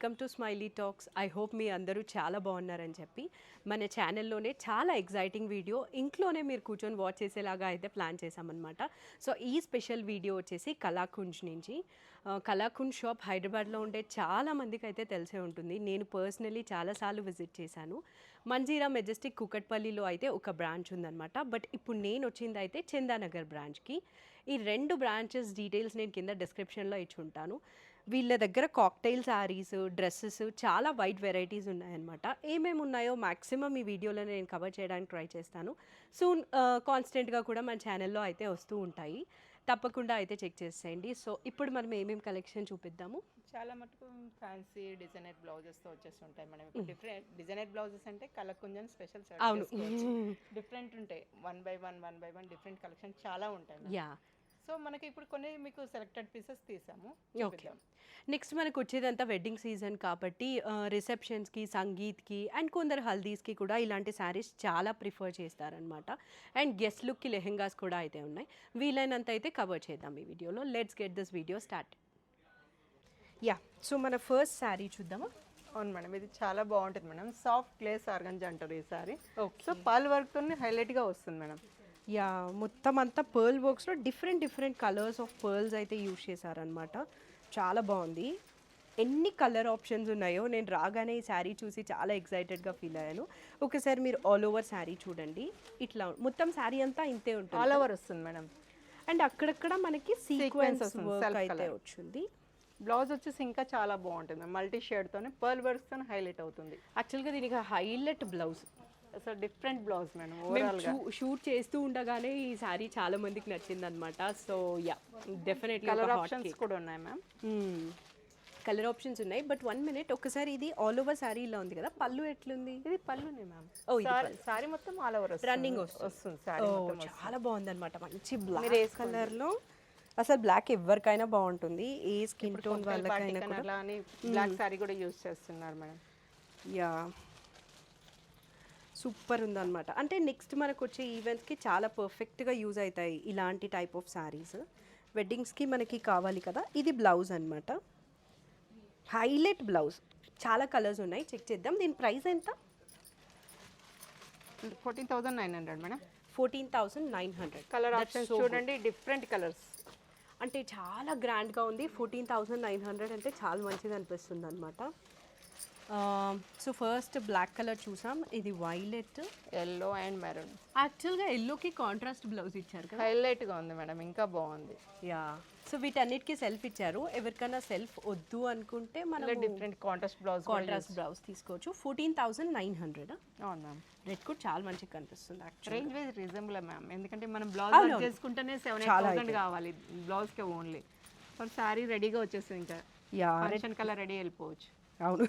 Welcome to smiley talks. I hope మీ అందరూ చాలా బాగున్నారని చెప్పి మన ఛానల్లోనే చాలా ఎగ్జైటింగ్ వీడియో ఇంట్లోనే మీరు కూర్చొని వాచ్ చేసేలాగా అయితే ప్లాన్ చేశామన్నమాట. సో ఈ స్పెషల్ వీడియో వచ్చేసి కళాకుంజ్ నుంచి. కళాకుంజ్ షాప్ హైదరాబాద్లో ఉండే చాలా మందికి అయితే తెలిసే ఉంటుంది. నేను పర్సనలీ చాలాసార్లు విజిట్ చేశాను. మంజీరా మెజెస్టిక్ కుకట్పల్లిలో అయితే ఒక బ్రాంచ్ ఉందన్నమాట. బట్ ఇప్పుడు నేను వచ్చింది అయితే చందానగర్ బ్రాంచ్కి. ఈ 2 బ్రాంచెస్ డీటెయిల్స్ నేను కింద డిస్క్రిప్షన్లో ఇచ్చి ఉంటాను. వీళ్ళ దగ్గర కాక్టైల్ శారీస్, డ్రెస్సెస్ చాలా వైడ్ వెరైటీస్ ఉన్నాయన్నమాట. ఏమేమి ఉన్నాయో మ్యాక్సిమం ఈ వీడియోలో నేను కవర్ చేయడానికి ట్రై చేస్తాను. సూన్ కాన్స్టెంట్గా కూడా మన ఛానల్లో అయితే వస్తూ ఉంటాయి. తప్పకుండా అయితే చెక్ చేసేయండి. సో ఇప్పుడు మనం ఏమేమి కలెక్షన్ చూపిద్దాము. చాలా మటుకు ఫ్యాన్సీ డిజైనర్ బ్లౌజెస్తో వచ్చేస్తుంటాయి మనం. ఇప్పుడు డిఫరెంట్ డిజైనర్ బ్లౌజెస్ అంటే కలకుంజన్ స్పెషల్ అవును. డిఫరెంట్ ఉంటాయి. One by one different collection చాలా ఉంటాయి. యా. సో మనకి ఇప్పుడు కొన్ని మీకు సెలెక్టెడ్ పీసెస్ తీసాము. ఓకే. నెక్స్ట్ మనకు వచ్చేదంతా వెడ్డింగ్ సీజన్ కాబట్టి రిసెప్షన్స్కి, సంగీత్కి అండ్ కొందరు హల్దీస్కి కూడా ఇలాంటి శారీస్ చాలా ప్రిఫర్ చేస్తారనమాట. అండ్ గెస్ట్ లుక్కి లెహెంగాస్ కూడా అయితే ఉన్నాయి. వీలైనంత అయితే కవర్ చేద్దాం ఈ వీడియోలో. Let's get this video start. Yeah, so మన ఫస్ట్ శారీ చూద్దామా? అవును మేడం, ఇది చాలా బాగుంటుంది మేడం. సాఫ్ట్ గ్లేస్ ఆర్గంజా అంటారు ఈ శారీ. ఓకే. సో పాల్ వర్క్తో హైలైట్గా వస్తుంది మేడం. యా, మొత్తం అంతా పర్ల్ వర్క్స్లో డిఫరెంట్ కలర్స్ ఆఫ్ పర్ల్స్ అయితే యూజ్ చేశారనమాట. చాలా బాగుంది. ఎన్ని కలర్ ఆప్షన్స్ ఉన్నాయో నేను రాగానే ఈ శారీ చూసి చాలా ఎక్సైటెడ్గా ఫీల్ అయ్యాను. ఒకసారి మీరు ఆల్ ఓవర్ శారీ చూడండి. ఇట్లా మొత్తం శారీ అంతా ఇంతే ఉంటుంది. ఆల్ ఓవర్ వస్తుంది మేడం. అండ్ అక్కడక్కడ మనకి సీక్వెన్స్ వర్క్ అయితే వచ్చింది. బ్లౌజ్ వచ్చేసి ఇంకా చాలా బాగుంటుంది. మల్టీ షేడ్తోనే పర్ల్ వర్క్స్తో హైలైట్ అవుతుంది. యాక్చువల్గా దీనికి హైలైట్ బ్లౌజ్, అసలు డిఫరెంట్ బ్లౌజ్ మేడం. షూట్ చేస్తూ ఉండగానే ఈ శారీ చాలా మందికి నచ్చింది అనమాట. So yeah, definitely colour options కూడా ఉన్నాయి మ్యామ్. కలర్ ఆప్షన్స్ ఉన్నాయి. బట్ 1 minute, ఒకసారి ఇది ఆల్ ఓవర్ శారీ ఇలా ఉంది కదా, పళ్ళు ఎట్లుంది? ఇది పళ్ళునే మ్యామ్. శారీ మొత్తం ఆల్ ఓవర్ రన్నింగ్ వస్తుంది శారీ మొత్తం. చాలా బాగుంది అనమాట. మంచి బ్లాక్ కలర్లో. అసలు బ్లాక్ ఎవరికైనా బాగుంటుంది, ఏ స్కిన్ టోన్ వాళ్ళకైనా కూడా. బ్లాక్ శారీ కూడా యూజ్ చేస్తున్నారు మేడం. యా, సూపర్ ఉందన్నమాట. అంటే నెక్స్ట్ మనకు వచ్చే ఈవెంట్స్కి చాలా పర్ఫెక్ట్గా యూజ్ అవుతాయి ఇలాంటి టైప్ ఆఫ్ శారీస్. వెడ్డింగ్స్కి మనకి కావాలి కదా. ఇది బ్లౌజ్ అనమాట, హైలైట్ బ్లౌజ్. చాలా కలర్స్ ఉన్నాయి, చెక్ చేద్దాం. దీని ప్రైస్ ఎంత? 14,900 మేడం. 14,900. కలర్ ఆప్షన్స్ చూడండి, డిఫరెంట్ కలర్స్. అంటే చాలా గ్రాండ్గా ఉంది. 14,900 అంటే చాలా మంచిది అనిపిస్తుంది అనమాట. సో ఫస్ట్ బ్లాక్ కలర్ చూసాం, ఇది వైలెట్, ఎల్లో అండ్ మెరూన్. యాక్చువల్గా ఎల్లోకి కాంట్రాస్ట్ బ్లౌజ్ ఇచ్చారు కదా, హైలైట్గా ఉంది మేడం, ఇంకా బాగుంది. యా. సో వీటన్నిటికీ సెల్ఫ్ ఇచ్చారు. ఎవరికైనా సెల్ఫ్ వద్దు అనుకుంటే మనం డిఫరెంట్ కాంట్రాస్ట్ బ్లౌజ్ తీసుకోవచ్చు. 14,900. అవును మ్యామ్. రెడ్ కూడా చాలా మంచిగా కనిపిస్తుంది. రేంజ్ వైజ్ రీజనబుల్ మ్యామ్, ఎందుకంటే మనం బ్లౌజ్ చేసుకుంటేనే 7,000 కావాలి బ్లౌజ్కే ఓన్లీ. ఫర్ శారీ రెడీగా వచ్చేస్తుంది, ఇంకా ఫంక్షన్ కలర్ రెడీ వెళ్ళిపోవచ్చు. అవును,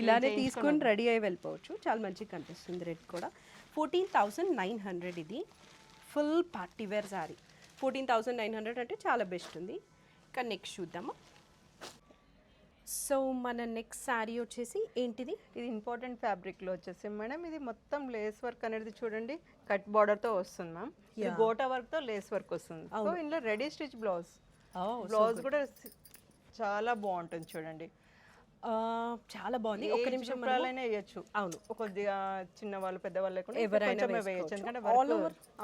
ఇలానే తీసుకొని రెడీ అయ్యి వెళ్ళిపోవచ్చు. చాలా మంచిగా కనిపిస్తుంది. రెడ్ కూడా 14,900. ఇది ఫుల్ పార్టీ వేర్ శారీ. 14,900 అంటే చాలా బెస్ట్ ఉంది. ఇంకా నెక్స్ట్ చూద్దామా. సో మన నెక్స్ట్ శారీ వచ్చేసి ఏంటిది? ఇది ఇంపార్టెంట్ ఫ్యాబ్రిక్లో వచ్చేసి మేడం, ఇది మొత్తం లేస్ వర్క్ అనేది చూడండి, కట్ బార్డర్తో వస్తుంది మ్యామ్. ఇది గోటా వర్క్తో లేస్ వర్క్ వస్తుంది. సో ఇందులో రెడీ స్టిచ్ బ్లౌజ్. బ్లౌజ్ కూడా చాలా బాగుంటుంది చూడండి. చాలా బాగుంది. ఒక నిమిషం వేయచ్చు. అవును, కొద్దిగా చిన్న వాళ్ళు పెద్దవాళ్ళు లేకుండా ఎవరైనా వేయచ్చు. ఎందుకంటే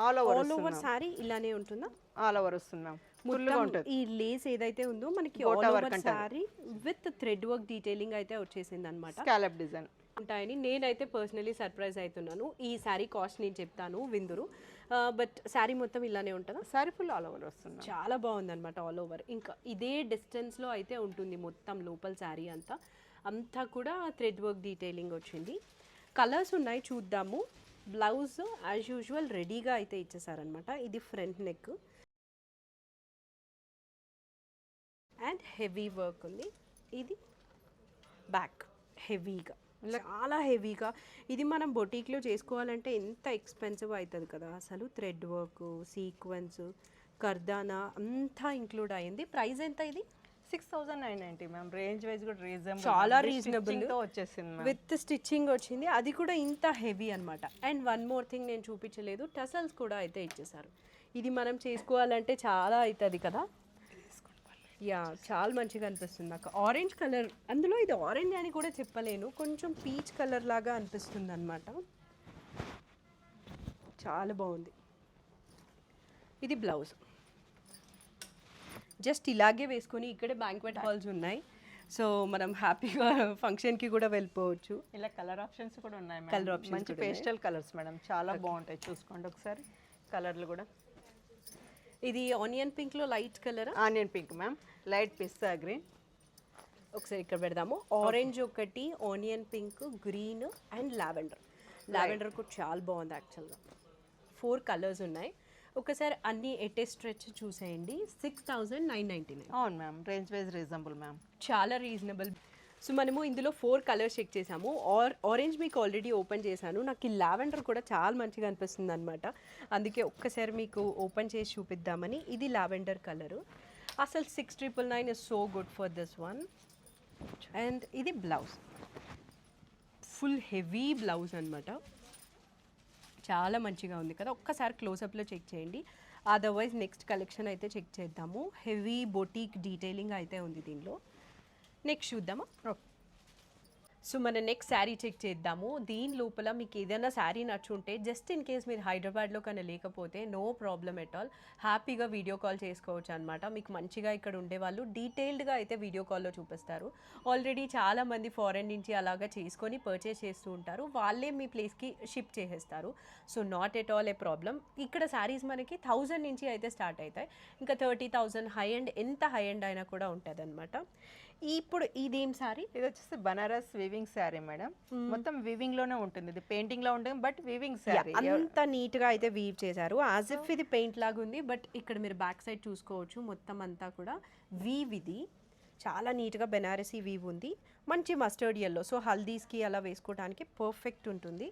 ఆల్ ఓవర్ శారీ ఇలానే ఉంటుందా? ఆల్ ఓవర్ వస్తుంది. ఈ లేస్ ఏదైతే ఉందో మనకి all over sari with thread work detailing అయితే వచ్చేసింది అనమాట. స్కాలప్ డిజైన్ ఉంటాయని నేనైతే పర్సనలీ సర్ప్రైజ్ అవుతున్నాను. ఈ శారీ కాస్ట్ నేను చెప్తాను, విందురు. బట్ శారీ మొత్తం ఇలానే ఉంటుందా? శారీ ఫుల్ ఆల్ ఓవర్ వస్తుంది. చాలా బాగుంది అనమాట ఆల్ ఓవర్. ఇంకా ఇదే డిస్టెన్స్లో అయితే ఉంటుంది మొత్తం లోపల శారీ అంతా కూడా థ్రెడ్ వర్క్ డీటెయిలింగ్ వచ్చింది. కలర్స్ ఉన్నాయి, చూద్దాము. బ్లౌజ్ యాజ్ యూజువల్ రెడీగా అయితే ఇచ్చేసారనమాట. ఇది front neck and heavy work ఉంది. ఇది బ్యాక్ హెవీగా, చాలా హెవీగా. ఇది మనం బొటీక్లో చేసుకోవాలంటే ఎంత ఎక్స్పెన్సివ్ అవుతుంది కదా అసలు. థ్రెడ్ వర్క్, సీక్వెన్స్, కర్దానా అంతా ఇంక్లూడ్ అయింది. ప్రైస్ ఎంత ఇది? 6,990 మ్యామ్. రేంజ్ వైజ్ కూడా రీజనబుల్, చాలా రీజనబుల్ వచ్చేసింది. విత్ స్టిచ్చింగ్ వచ్చింది, అది కూడా ఇంత హెవీ అనమాట. అండ్ వన్ మోర్ థింగ్ నేను చూపించలేదు, టసల్స్ కూడా అయితే ఇచ్చేసారు. ఇది మనం చేసుకోవాలంటే చాలా అవుతుంది కదా. యా చాలా మంచిగా అనిపిస్తుంది నాకు ఆరెంజ్ కలర్, అందులో ఇది ఆరెంజ్ అని కూడా చెప్పలేను, కొంచెం పీచ్ కలర్ లాగా అనిపిస్తుంది అనమాట. చాలా బాగుంది. ఇది బ్లౌజ్. జస్ట్ ఇలాగే వేసుకొని ఇక్కడే బ్యాంక్వెట్ హాల్స్ ఉన్నాయి, సో మనం హ్యాపీగా ఫంక్షన్కి కూడా వెళ్ళిపోవచ్చు. ఇలా కలర్ ఆప్షన్స్ కూడా ఉన్నాయి Colour మేడం. options మంచి కూడా ఉన్నాయి. పేస్టల్ కలర్స్ మేడం, చాలా బాగుంటాయి. చూసుకోండి ఒకసారి కలర్లు కూడా. ఇది ఆనియన్ పింక్లో light colour, onion pink ma'am, light pista green. ఒకసారి ఇక్కడ పెడదాము. ఆరెంజ్ ఒకటి, onion pink, green and lavender. Lavender కూడా చాలా బాగుంది యాక్చువల్గా. 4 కలర్స్ ఉన్నాయి. ఒకసారి అన్ని ఎటే స్ట్రెచ్ చూసేయండి. 6,999. అవును ma'am, range wise reasonable ma'am. చాలా రీజనబుల్. సో మనము ఇందులో 4 కలర్స్ చెక్ చేసాము. ఆరెంజ్ మీకు ఆల్రెడీ ఓపెన్ చేశాను. నాకు ఈ లావెండర్ కూడా చాలా మంచిగా అనిపిస్తుంది అనమాట, అందుకే ఒక్కసారి మీకు ఓపెన్ చేసి చూపిద్దామని. ఇది లావెండర్ కలరు. అసలు 6,999 is so good for this one. And ఇది బ్లౌజ్, ఫుల్ హెవీ బ్లౌజ్ అనమాట. చాలా మంచిగా ఉంది కదా, ఒక్కసారి క్లోజప్లో చెక్ చేయండి. అదర్వైజ్ నెక్స్ట్ కలెక్షన్ అయితే చెక్ చేద్దాము. హెవీ బొటీక్ డీటెయిలింగ్ అయితే ఉంది దీనిలో. నెక్స్ట్ చూద్దామా. సో మన నెక్స్ట్ శారీ చెక్ చేద్దాము. దీని లోపల మీకు ఏదైనా శారీ నచ్చుంటే జస్ట్ ఇన్ కేస్ మీరు హైదరాబాద్లో కన్నా లేకపోతే నో ప్రాబ్లమ్ ఎట్ ఆల్, హ్యాపీగా వీడియో కాల్ చేసుకోవచ్చు అనమాట. మీకు మంచిగా ఇక్కడ ఉండేవాళ్ళు డీటెయిల్డ్గా అయితే వీడియో కాల్లో చూపిస్తారు. ఆల్రెడీ చాలామంది ఫారెన్ నుంచి అలాగా చేసుకొని పర్చేస్ చేస్తూ ఉంటారు, వాళ్ళే మీ ప్లేస్కి షిప్ చేసేస్తారు. So not at all A problem. ఇక్కడ శారీస్ మనకి 1000 నుంచి అయితే స్టార్ట్ అవుతాయి, ఇంకా 30,000 హై ఎండ్, ఎంత హై ఎండ్ అయినా కూడా ఉంటుంది అనమాట. ఇప్పుడు ఇదేం శారీ? ఇది వచ్చేసి బనారస్ వీవింగ్ శారీ మేడం. మొత్తం వీవింగ్ లోనే ఉంటుంది, ఇది పెయింటింగ్ లో ఉంటుంది బట్ వీవింగ్ శారీ. అంత నీట్ గా అయితే వీవ్ చేశారు, యాజ్ ఇఫ్ ఇది పెయింట్ లాగా ఉంది. బట్ ఇక్కడ మీరు బ్యాక్ సైడ్ చూసుకోవచ్చు, మొత్తం అంతా కూడా వీవ్. ఇది చాలా నీట్గా బెనారసీ వీవ్ ఉంది. మంచి మస్టర్డ్ ఎల్లో, సో హల్దీస్కి అలా వేసుకోవడానికి పర్ఫెక్ట్ ఉంటుంది.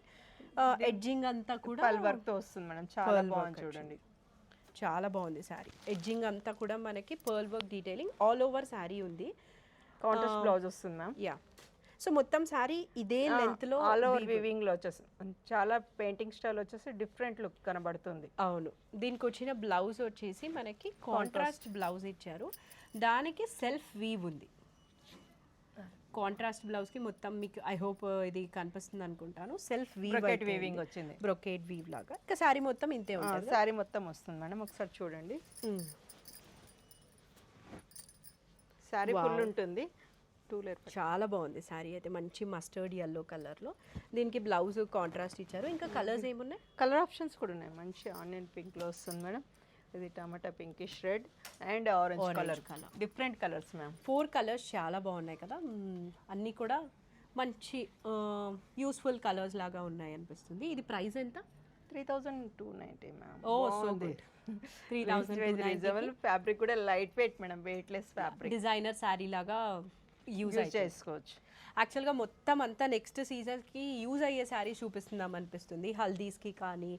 ఎడ్జింగ్ అంతా కూడా పల్ వర్క్ తో వస్తుంది మేడం, చాలా బాగుంది చూడండి. చాలా బాగుంది శారీ. ఎడ్జింగ్ అంతా కూడా మనకి pearl work detailing all over sari ఉంది. కాంట్రాస్ట్ బ్లౌజ్ వస్తుంది మ్యామ్. యా, సో మొత్తం శారీ ఇదే లెంత్ లో ఆల్ ఓవర్ వీవింగ్ లో వచ్చేసి చాలా పెయింటింగ్ స్టైల్ వచ్చేసి డిఫరెంట్ లుక్ కనబడుతుంది. అవును, దీనికి వచ్చిన బ్లౌజ్ వచ్చేసి మనకి కాంట్రాస్ట్ బ్లౌజ్ ఇచ్చారు, దానికి సెల్ఫ్ వీవ్ ఉంది. కాంట్రాస్ట్ బ్లౌజ్ కి మొత్తం మీకు ఐ హోప్ ఇది కనిపిస్తుంది అనుకుంటాను, సెల్ఫ్ బ్రొకెట్ వీవింగ్ వచ్చింది, బ్రొకేట్ వీవ్ లాగా. ఇంకా శారీ మొత్తం ఇంతే ఉంటుంది. శారీ మొత్తం వస్తుంది మేడం, ఒకసారి చూడండి. శారీ ఫుల్ ఉంటుంది, 2 లేయర్. చాలా బాగుంది శారీ అయితే, మంచి మస్టర్డ్ ఎల్లో కలర్లో. దీనికి బ్లౌజ్ కాంట్రాస్ట్ ఇచ్చారు. ఇంకా కలర్స్ ఏమున్నాయి? కలర్ ఆప్షన్స్ కూడా ఉన్నాయి. మంచి ఆనియన్ పింక్ లో వస్తుంది మేడం, ఇది టమాటా pinkish red and orange colour. Different colours ma'am. 4 colours చాలా బాగున్నాయి కదా, అన్నీ కూడా మంచి యూస్ఫుల్ కలర్స్ లాగా ఉన్నాయి అనిపిస్తుంది. ఇది ప్రైస్ ఎంత? 3,290 మ్యామ్. ఓ సో గుడ్. 3,290. ఫ్యాబ్రిక్ కూడా light weight madam, weightless fabric. Designer sari లాగా యూజ్ చేసుకోవచ్చు. యాక్చువల్గా మొత్తం అంతా నెక్స్ట్ సీజన్కి యూజ్ అయ్యే శారీ చూపిస్తున్నాం అనిపిస్తుంది, హల్దీస్కి కానీ.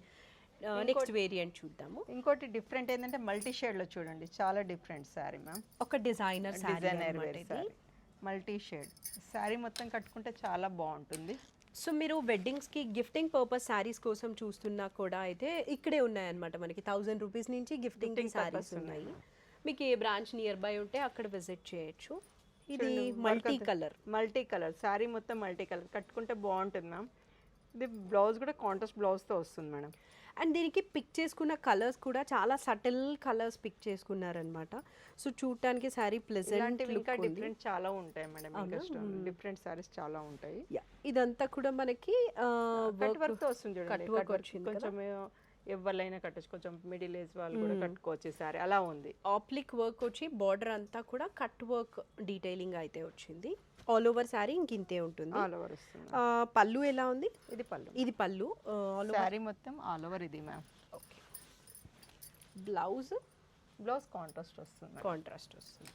నెక్స్ట్ వేరియంట్ చూద్దాము. ఇంకోటి డిఫరెంట్ ఏంటంటే మల్టీ షేడ్ లో చూడండి, చాలా డిఫరెంట్ శారీ మ్యామ్. ఒక designer sari, multi shade sari మొత్తం కట్టుకుంటే చాలా బాగుంటుంది. సో మీరు వెడ్డింగ్స్కి గిఫ్టింగ్ పర్పస్ శారీస్ కోసం చూస్తున్నా కూడా అయితే ఇక్కడే ఉన్నాయన్నమాట. మనకి 1000 రూపీస్ నుంచి గిఫ్టింగ్ శారీస్ ఉన్నాయి. మీకు ఏ బ్రాంచ్ నియర్ బై ఉంటే అక్కడ విజిట్ చేయొచ్చు. ఇది మల్టీ కలర్ శారీ మొత్తం మల్టీ కలర్ కట్టుకుంటే బాగుంటుంది మ్యామ్. ఇది బ్లౌజ్ కూడా కాంట్రాస్ట్ బ్లౌజ్తో వస్తుంది మేడం. అండ్ దీనికి పిక్ చేసుకున్న కలర్స్ కూడా చాలా సటిల్ కలర్స్ పిక్ చేసుకున్నారనమాట. సో చూడటానికి శారీ ప్లెజెంట్ ఇంకా డిఫరెంట్ చాలా ఉంటాయి మేడం, డిఫరెంట్ శారీస్ చాలా ఉంటాయి. ఇదంతా కూడా మనకి కట్ వర్క్ తో వస్తుంది చూడండి, కొంచెం ఎవరైనా కట్టచ్చు, కొంచెం మిడిల్ ఏజ్ వాళ్ళు కూడా కట్టుకోవచ్చు సారీ, అలా ఉంది. ఆప్లిక్ వర్క్ వచ్చి బార్డర్ అంతా కూడా కట్ వర్క్ డీటెయిలింగ్ అయితే వచ్చింది. ఆల్ ఓవర్ శారీ ఇంతే ఉంటుంది. ఆల్ ఓవర్ వస్తుంది. పళ్ళు ఎలా ఉంది? ఇది పళ్ళు శారీ మొత్తం ఆల్ ఓవర్ ఇది మ్యామ్. ఓకే. బ్లౌజ్ కాంట్రాస్ట్ వస్తుంది.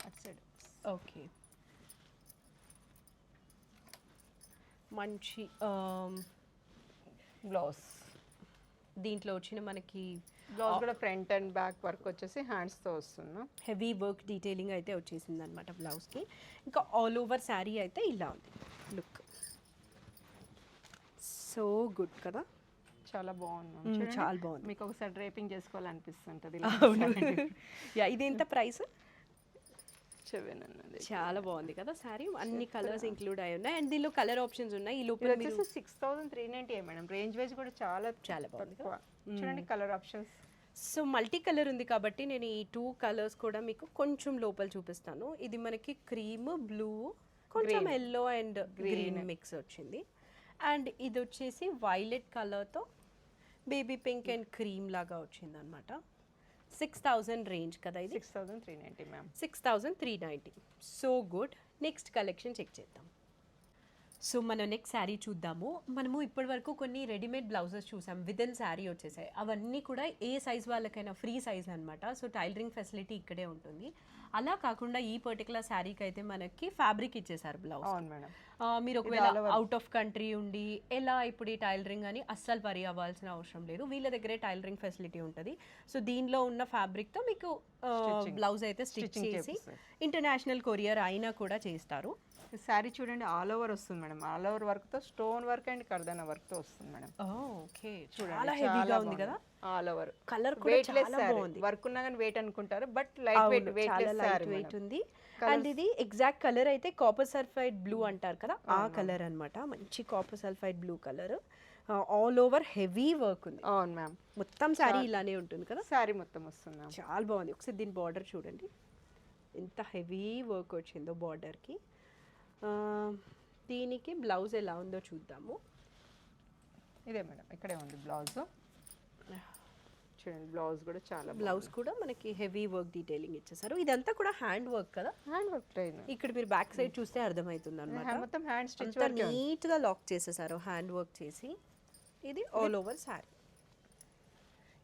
అట్ సైడ్ ఓకే, మంచి బ్లౌజ్. దీంట్లో వచ్చిన మనకి బ్లౌజ్ కూడా ఫ్రంట్ అండ్ బ్యాక్ వర్క్ వచ్చేసి హ్యాండ్స్ తో వస్తుంది. హెవీ వర్క్ డీటెయిలింగ్ అయితే వచ్చేసింది అనమాట బ్లౌజ్కి. ఇంకా ఆల్ ఓవర్ శారీ అయితే ఇలా ఉంది లుక్. సో గుడ్ కదా. చాలా బాగుంది ma'am. చూడండి. చాలా బాగుంది. మీకు ఒకసారి డ్రేపింగ్ చేసుకోవాలనిపిస్తుంటది అవును. యా ఇది ఎంత ప్రైస్? 7 అన్నది. చాలా బాగుంది కదా శారీ, అన్ని కలర్స్ ఇంక్లూడ్ అయి ఉన్నాయి అండ్ దీనిలో కలర్ ఆప్షన్స్ ఉన్నాయి. ఈ ఇది లోపల మీరు వచ్చేసి 6390 మేడం. రేంజ్ వైజ్ కూడా చాలా చాలా బాగుంది తక్కువ. చూడండి colour options. So multi colour ఉంది కాబట్టి నేను ఈ 2 కలర్స్ కూడా మీకు కొంచెం లోపల చూపిస్తాను. ఇది మనకి క్రీమ్, బ్లూ, కొంచెం ఎల్లో అండ్ గ్రీన్ మిక్స్ వచ్చింది. అండ్ ఇది వచ్చేసి వైలెట్ కలర్తో బేబీ పింక్ అండ్ క్రీమ్ లాగా వచ్చింది అనమాట. 6000 రేంజ్ కదా ఇది. 6390 ma'am. 6390. So good. Next collection check చేద్దాం. సో మనం నెక్స్ట్ శారీ చూద్దాము. మనము ఇప్పటివరకు కొన్ని రెడీమేడ్ బ్లౌజెస్ చూసాం, విదిన్ శారీ వచ్చేసాయి. అవన్నీ కూడా ఏ సైజ్ వాళ్ళకైనా ఫ్రీ సైజ్ అనమాట. సో టైలరింగ్ ఫెసిలిటీ ఇక్కడే ఉంటుంది. అలా కాకుండా ఈ పర్టికులర్ శారీకి అయితే మనకి ఫ్యాబ్రిక్ ఇచ్చేసారు బ్లౌజ్. అవును మేడం. మీరు ఒకవేళ అవుట్ ఆఫ్ కంట్రీ ఉండి ఎలా ఇప్పుడు ఈ టైలరింగ్ అని అస్సలు వరి అవ్వాల్సిన అవసరం లేదు. వీళ్ళ దగ్గరే టైలరింగ్ ఫెసిలిటీ ఉంటుంది. సో దీనిలో ఉన్న ఫ్యాబ్రిక్తో మీకు బ్లౌజ్ అయితే స్టిచ్ చేసి ఇంటర్నేషనల్ కొరియర్ అయినా కూడా చేస్తారు. శారీ చూడండి ఆల్ ఓవర్ వస్తుంది మేడం. ఆల్ ఓవర్ వర్క్ తో స్టోన్ వర్క్ అండ్ కర్దానా వర్క్ తో వస్తుంది మేడం. ఓకే, చాలా హెవీగా ఉంది కదా. ఆల్ ఓవర్ కలర్ కూడా చాలా బాగుంది. వర్క్ ఉన్నా కానీ వెయిట్ అనుకుంటారు, బట్ లైట్ వెయిట్, చాలా లైట్ వెయిట్ ఉంది. అండ్ ఇది ఎగ్జాక్ట్ కలర్ అయితే కాపర్ సల్ఫైడ్ బ్లూ అంటారు కదా, ఆ కలర్ అన్నమాట. మంచి copper sulphide blue colour, all over heavy work ఉంది. అవును మ్యామ్. మొత్తం శారీ ఇలానే ఉంటుంది కదా. శారీ మొత్తం వస్తుంది మ్యామ్. చాలా బాగుంది. ఒకసారి దీని బార్డర్ చూడండి, ఎంత హెవీ వర్క్ వచ్చిందో బార్డర్కి. దీనికి బ్లౌజ్ ఎలా ఉందో చూద్దాము. ఇదే మేడం, ఇక్కడే ఉంది బ్లౌజ్. చూడండి బ్లౌజ్ కూడా చాలా బ్లౌజ్ కూడా మనకి హెవీ వర్క్ డీటెయిలింగ్ ఇచ్చేసారు. ఇదంతా కూడా హ్యాండ్ వర్క్ కదా. Hand work train. ఇక్కడ మీరు బ్యాక్ సైడ్ చూస్తే అర్థమవుతుంది అనమాట. మొత్తం హ్యాండ్ స్టిచ్ నీట్ గా లాక్ చేసేసారు హ్యాండ్ వర్క్ చేసి. ఇది ఆల్ ఓవర్ శారీ.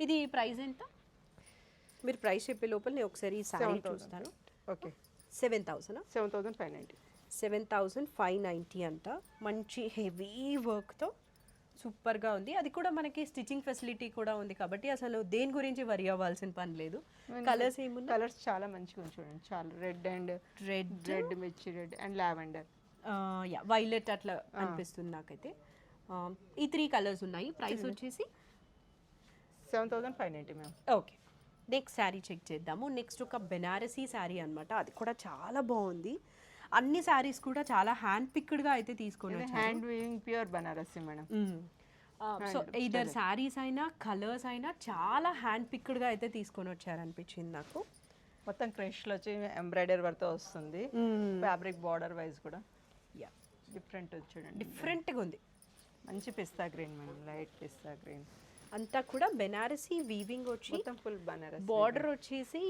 ఇది ప్రైస్ ఎంత? మీరు ప్రైస్ చెప్పే లోపల నేను ఒకసారి ఈ శారీ చూస్తాను. ఓకే. 7000. 7590. 7590 అంట. మంచి హెవీ వర్క్తో సూపర్గా ఉంది. అది కూడా మనకి స్టిచ్చింగ్ ఫెసిలిటీ కూడా ఉంది కాబట్టి అసలు దేని గురించి వరి అవ్వాల్సిన పని లేదు. కలర్స్ ఏమున్నాయి? కలర్స్ చాలా మంచిగా ఉంది చూడండి. చాలా రెడ్ అండ్ రెడ్ మిర్చి రెడ్ అండ్ లావెండర్, వైలెట్ అట్లా అనిపిస్తుంది నాకైతే. ఈ 3 కలర్స్ ఉన్నాయి. ప్రైస్ వచ్చేసి 7590 ma'am. Okay. Next sari check చేద్దాము. నెక్స్ట్ ఒక బెనారసీ శారీ అనమాట. అది కూడా చాలా బాగుంది. అన్ని శారీస్ కూడా చాలా హ్యాండ్ పిక్డ్గా అయితే తీసుకొని hand weaving pure Banarasi madam. So either saris అయినా కలర్స్ అయినా చాలా హ్యాండ్ పిక్డ్గా అయితే తీసుకొని వచ్చారనిపించింది నాకు. మొత్తం క్రష్లో వచ్చి ఎంబ్రాయిడరీ వర్క్తో వస్తుంది. ఫ్యాబ్రిక్ బార్డర్ వైజ్ కూడా డిఫరెంట్ చూడండి, డిఫరెంట్గా ఉంది. మంచి పిస్తా green madam, light pista green. అంతా కూడా బెనారసీ వీవింగ్ వచ్చి మొత్తం ఫుల్ బనారసి. బార్డర్ వచ్చేసి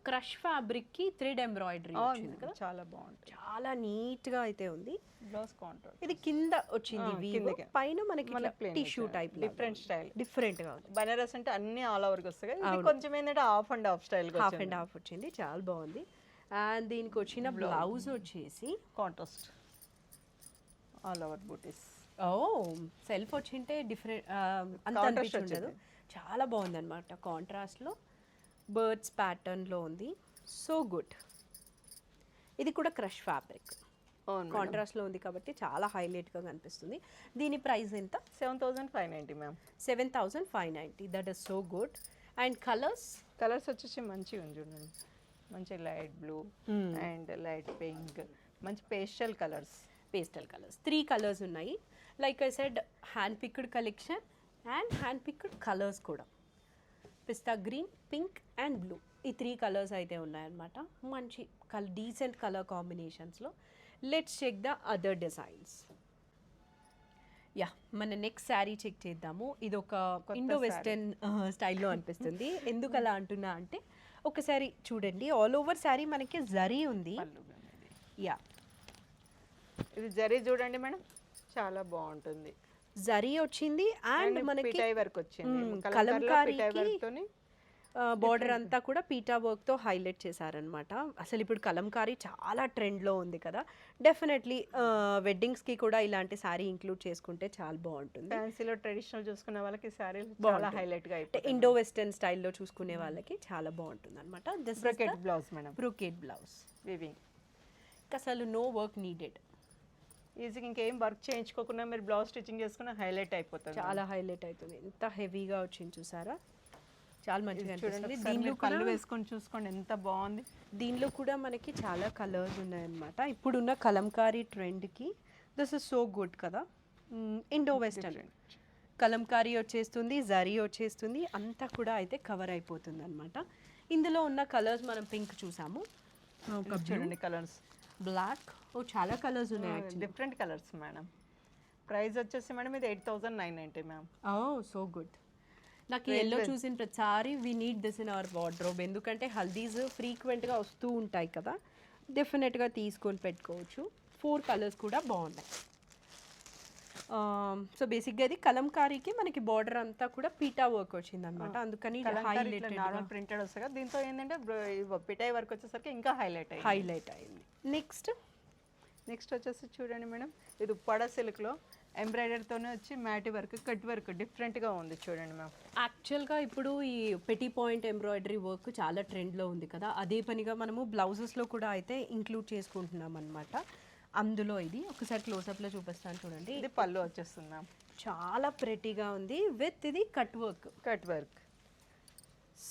క్రష్ ఫ్యాబ్రిక్ కి థ్రెడ్ ఎంబ్రాయిడరీ వచ్చింది కదా. చాలా బాగుంది, చాలా నీట్ గా అయితే ఉంది. Blouse contrast. ఇది కింద వచ్చింది వీవ్, పైన మనకి tissue type different style, different గా ఉంది. బనారస్ అంటే అన్ని ఆల్ ఓవర్ గా వస్తాయి. ఇది కొంచెం ఏంటంటే హాఫ్ అండ్ హాఫ్ స్టైల్ గా హాఫ్ అండ్ హాఫ్ వచ్చింది. చాలా బాగుంది. అండ్ దీనికి వచ్చిన బ్లౌజ్ వచ్చేసి కాంట్రాస్ట్ ఆల్ ఓవర్ బూటీస్. ఓ సెల్ఫ్ వచ్చింటే డిఫరెంట్ అంత అనిపించదు. చాలా బాగుంది అనమాట. కాంట్రాస్ట్లో బర్డ్స్ ప్యాటర్న్లో ఉంది. So good. ఇది కూడా క్రష్ ఫ్యాబ్రిక్ కాంట్రాస్ట్లో ఉంది కాబట్టి చాలా హైలైట్గా కనిపిస్తుంది. దీని ప్రైస్ ఎంత? 7590 ma'am. 7590. That is so good. And colours వచ్చేసి మంచిగా ఉంది చూడండి. మంచి light blue and light pink, మంచి పేస్టల్ కలర్స్. 3 కలర్స్ ఉన్నాయి. Like I said hand picked collection and hand picked colours కూడా. Pista green, pink and blue, ఈ 3 కలర్స్ అయితే ఉన్నాయన్నమాట. మంచి డీసెంట్ కలర్ కాంబినేషన్స్లో. Let's check the other designs. Yeah, మన next sari check చేద్దాము. ఇది ఒక ఇండో వెస్టర్న్ స్టైల్లో అనిపిస్తుంది. ఎందుకు అలా అంటున్నా అంటే ఒకసారి చూడండి, ఆల్ ఓవర్ శారీ మనకి జరీ ఉంది. యా, ఇది జరీ చూడండి మేడం, చాలా బాగుంటుంది. జరీ వచ్చింది అండ్ మనకి పిటాయి వర్క్ వచ్చింది. కలంకారీకి బార్డర్ అంతా కూడా పీటా వర్క్తో హైలైట్ చేశారనమాట. అసలు ఇప్పుడు కలంకారీ చాలా ట్రెండ్లో ఉంది కదా. డెఫినెట్లీ వెడ్డింగ్స్కి కూడా ఇలాంటి శారీ ఇంక్లూడ్ చేసుకుంటే చాలా బాగుంటుంది. ఫ్యాన్సీలో ట్రెడిషనల్ చూసుకునే వాళ్ళకి శారీ చాలా హైలైట్గా అయిపోతుంది. ఇండో వెస్టర్న్ స్టైల్లో చూసుకునే వాళ్ళకి చాలా బాగుంటుంది అనమాట. Brocade blouse madam. Brocade blouse weaving. అసలు నో వర్క్ నీడెడ్. ఈజీగా ఇంకేం వర్క్ చేయించుకోకుండా మీరు బ్లౌజ్ స్టిచ్చింగ్ చేసుకున్న హైలైట్ అయిపోతుంది. చాలా హైలైట్ అవుతుంది. ఎంత హెవీగా వచ్చింది చూసారా, చాలా మంచిగా చూడండి అనిపిస్తుంది. దీనిలో దీనిలో కళ్ళు వేసుకొని చూసుకోండి ఎంత బాగుంది. దీనిలో కూడా మనకి చాలా కలర్స్ ఉన్నాయన్నమాట. ఇప్పుడున్న కలంకారీ ట్రెండ్కి దిస్ ఇస్ సో గుడ్ కదా. ఇండో వెస్టర్న్ కలంకారీ వచ్చేస్తుంది, జరీ వచ్చేస్తుంది, అంతా కూడా అయితే కవర్ అయిపోతుంది అనమాట. ఇందులో ఉన్న కలర్స్ మనం పింక్ చూసాము, చూడండి కలర్స్ బ్లాక్, ఓ చాలా కలర్స్ ఉన్నాయి. Different colours madam. ప్రైస్ వచ్చేసి మేడం ఇది 8,990 మ్యామ్. ఓ సో గుడ్. నాకు ఎల్లో చూసిన ప్రతిసారి we need this in our wardrobe, ఎందుకంటే హల్దీస్ ఫ్రీక్వెంట్గా వస్తూ ఉంటాయి కదా, డెఫినెట్గా తీసుకొని పెట్టుకోవచ్చు. 4 కలర్స్ కూడా బాగున్నాయి. సో బేసిక్గా ఇది కలంకారీకి మనకి బార్డర్ అంతా కూడా పీటా వర్క్ వచ్చింది అనమాట, అందుకని నార్మల్ ప్రింటెడ్ వస్తుంది కదా, దీంతో ఏంటంటే పిటాయి వర్క్ వచ్చేసరికి ఇంకా హైలైట్ అయింది. నెక్స్ట్ వచ్చేసి చూడండి మేడం, ఇది ఉప్పాడ సిల్క్లో ఎంబ్రాయిడరీతోనే వచ్చి మ్యాటి వర్క్, కట్ వర్క్ డిఫరెంట్గా ఉంది చూడండి మ్యామ్. యాక్చువల్గా ఇప్పుడు ఈ పెటీ పాయింట్ ఎంబ్రాయిడరీ వర్క్ చాలా ట్రెండ్లో ఉంది కదా, అదే పనిగా మనము బ్లౌజెస్లో కూడా అయితే ఇంక్లూడ్ చేసుకుంటున్నాం అనమాట. అందులో ఇది ఒకసారి క్లోజప్లో చూపిస్తాను చూడండి. ఇది పళ్ళు వచ్చేస్తుంది మ్యామ్, చాలా ప్రెటీగా ఉంది విత్ ఇది కట్ వర్క్.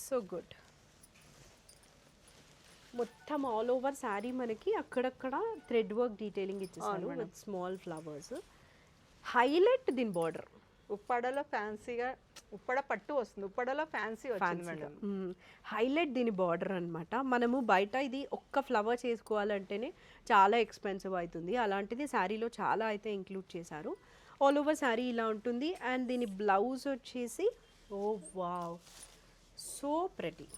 So good. మొత్తం ఆల్ ఓవర్ శారీ మనకి అక్కడక్కడ థ్రెడ్ వర్క్ డీటెయిలింగ్ ఇచ్చేసారు విత్ స్మాల్ ఫ్లవర్స్. హైలైట్ దీని బార్డర్ ఉప్పాడలో ఫ్యాన్సీగా, ఉప్పాడ పట్టు వస్తుంది, ఉప్పాడలో ఫ్యాన్సీ వచ్చింది మేడం. హైలైట్ దీని బార్డర్ అనమాట. మనము బయట ఇది ఒక్క ఫ్లవర్ చేసుకోవాలంటేనే చాలా ఎక్స్పెన్సివ్ అవుతుంది, అలాంటిది శారీలో చాలా అయితే ఇంక్లూడ్ చేశారు. ఆల్ ఓవర్ శారీ ఇలా ఉంటుంది. అండ్ దీని బ్లౌజ్ వచ్చేసి ఓ వావ్ సో ప్రెటీ.